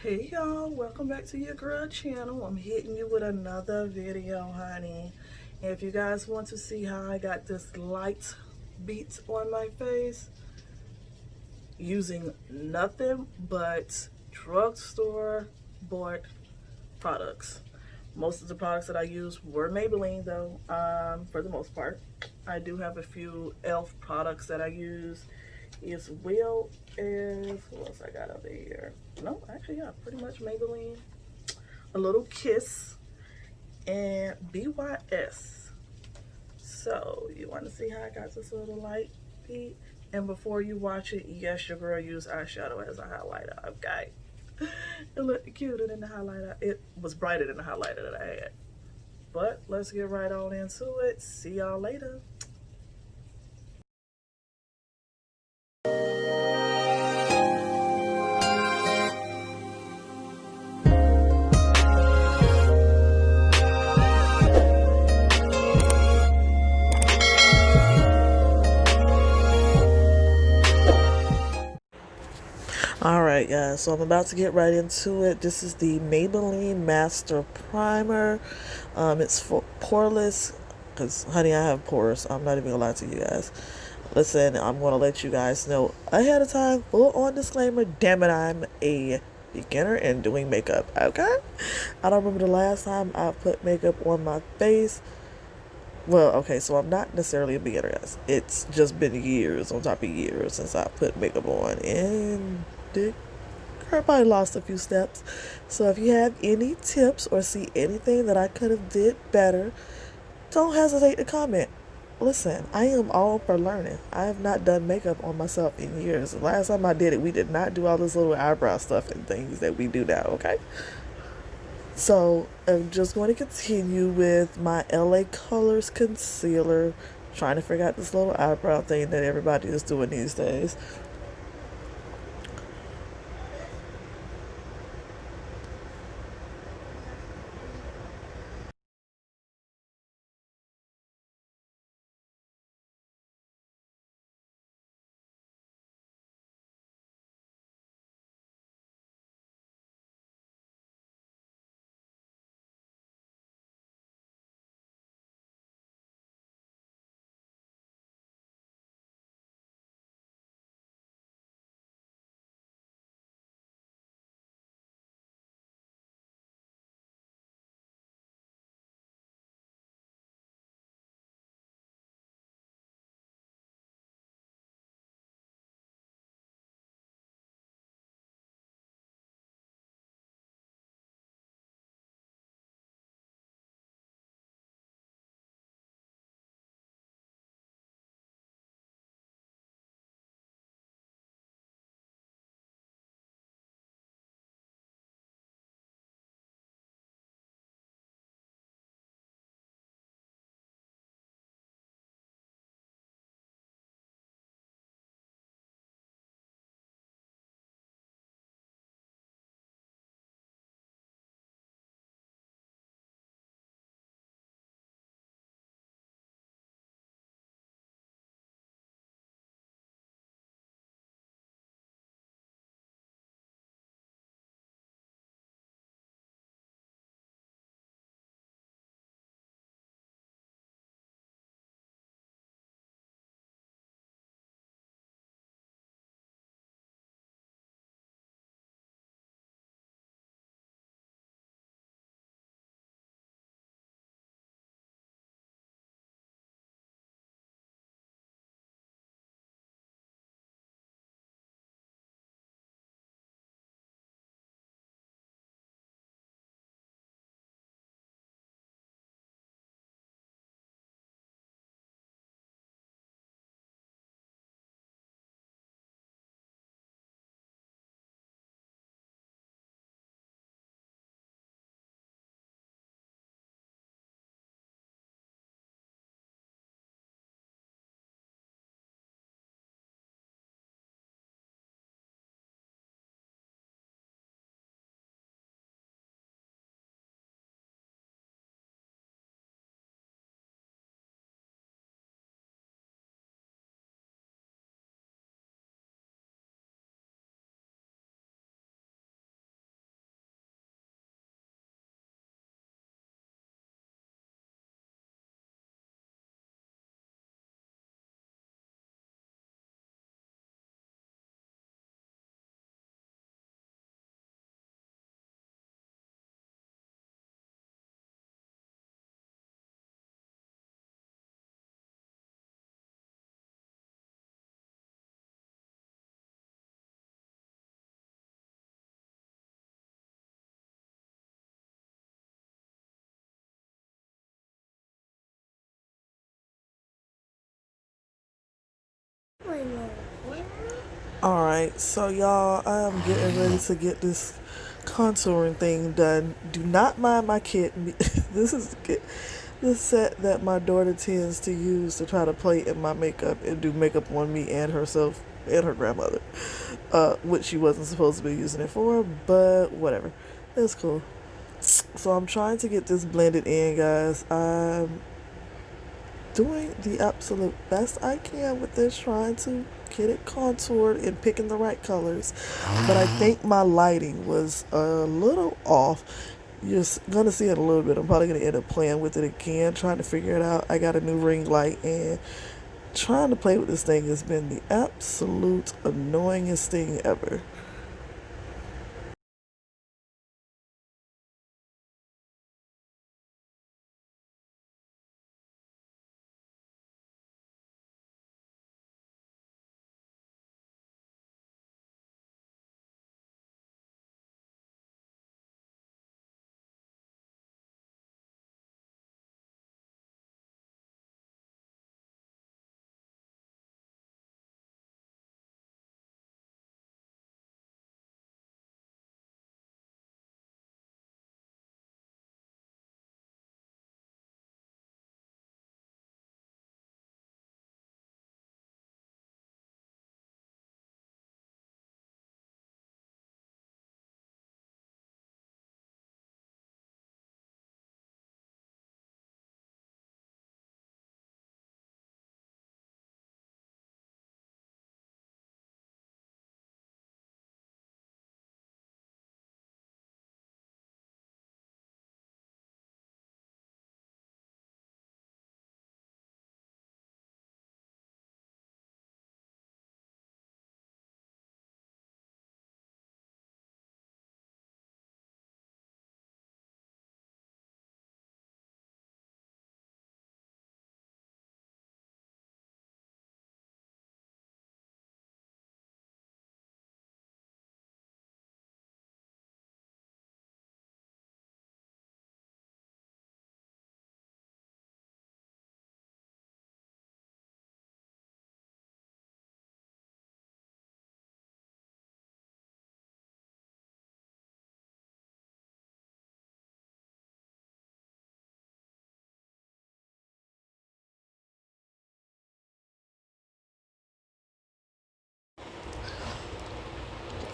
Hey y'all, welcome back to your girl channel. I'm hitting you with another video, honey. If you guys want to see how I got this light beat on my face using nothing but drugstore bought products. Most of the products that I use were Maybelline though, for the most part. I do have a few e.l.f. products that I use as well as, what else I got over here? No, actually, yeah, pretty much Maybelline, a little Kiss, and BYS. So, you want to see how I got this little light beat? And before you watch it, yes, your girl used eyeshadow as a highlighter, okay? It looked cuter than the highlighter. It was brighter than the highlighter that I had. But let's get right on into it. See y'all later. Alright, guys, so I'm about to get right into it. This is the Maybelline Master Primer. It's for poreless, because, honey, I have pores. I'm not even gonna lie to you guys. Listen, I'm gonna let you guys know ahead of time, full on disclaimer. Damn it, I'm a beginner in doing makeup, okay? I don't remember the last time I put makeup on my face. Well, okay, so I'm not necessarily a beginner, guys. It's just been years on top of years since I put makeup on, and I probably lost a few steps. So if you have any tips or see anything that I could have did better, don't hesitate to comment. Listen, I am all for learning. I have not done makeup on myself in years. The last time I did it, we did not do all this little eyebrow stuff and things that we do now, okay? So I'm just going to continue with my LA Colors concealer, trying to figure out this little eyebrow thing that everybody is doing these days. Alright, so y'all, I am getting ready to get this contouring thing done. Do not mind my kitten. This is the set that my daughter tends to use to try to play in my makeup and do makeup on me and herself and her grandmother. Which she wasn't supposed to be using it for, but whatever. It's cool. So I'm trying to get this blended in, guys. I'm doing the absolute best I can with this, trying to get it contoured and picking the right colors. But I think my lighting was a little off. You're gonna see it a little bit. I'm probably gonna end up playing with it again, trying to figure it out. I got a new ring light, and trying to play with this thing has been the absolute annoyingest thing ever.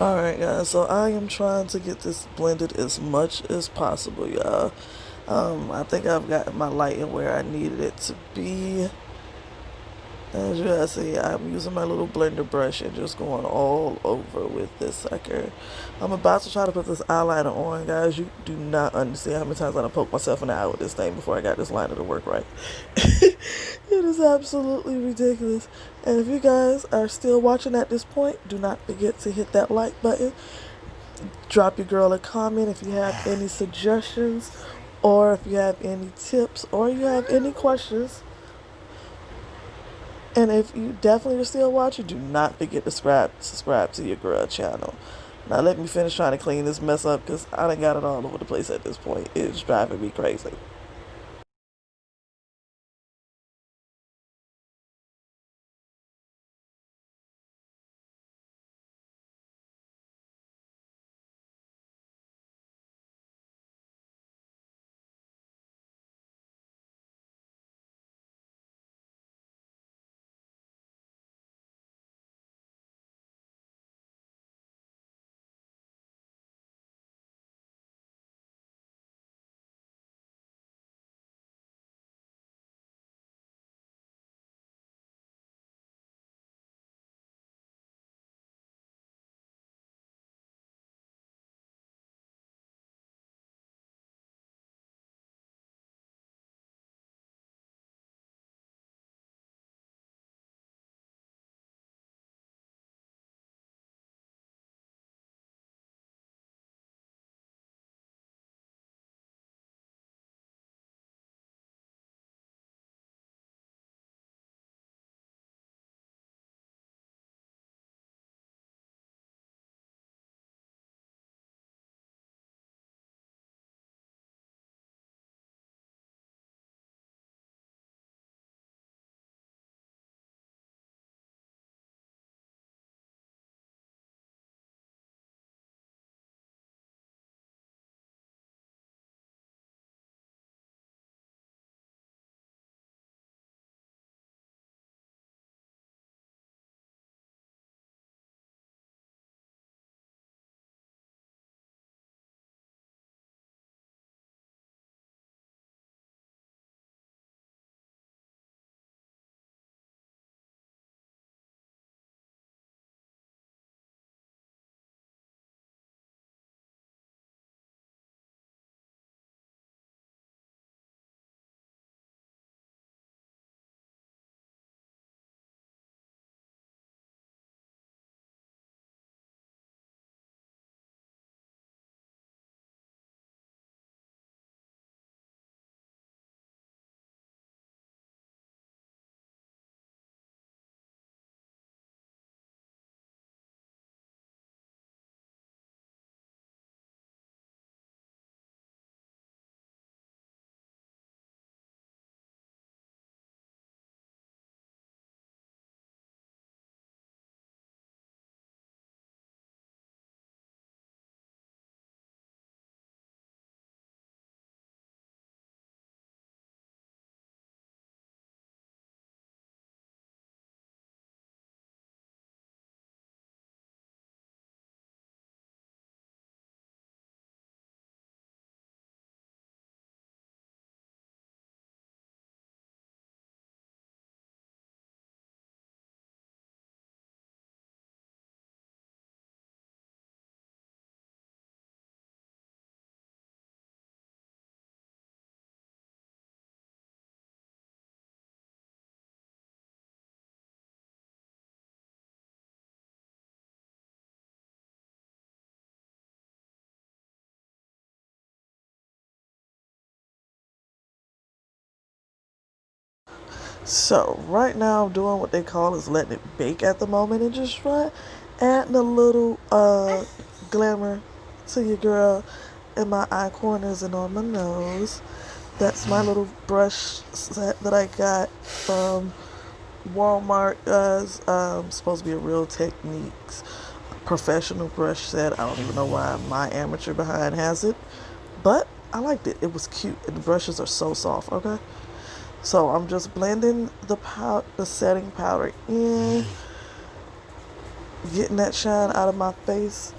Alright, guys, so I am trying to get this blended as much as possible, y'all. I think I've got my lighting where I needed it to be. As you guys see, I'm using my little blender brush and just going all over with this sucker. I'm about to try to put this eyeliner on, guys. You do not understand how many times I done poked myself in the eye with this thing before I got this liner to work right. It is absolutely ridiculous. And if you guys are still watching at this point, do not forget to hit that like button. Drop your girl a comment if you have any suggestions, or if you have any tips, or you have any questions. And if you definitely are still watching, do not forget to subscribe to your girl channel. Now let me finish trying to clean this mess up, because I done got it all over the place at this point. It's driving me crazy. So right now I'm doing what they call is letting it bake at the moment and just try adding a little glamour to your girl in my eye corners and on my nose. That's my little brush set that I got from Walmart, guys. Supposed to be a Real Techniques professional brush set. I don't even know why my amateur behind has it, but I liked it. It was cute, and the brushes are so soft. Okay, so I'm just blending the setting powder in, getting that shine out of my face.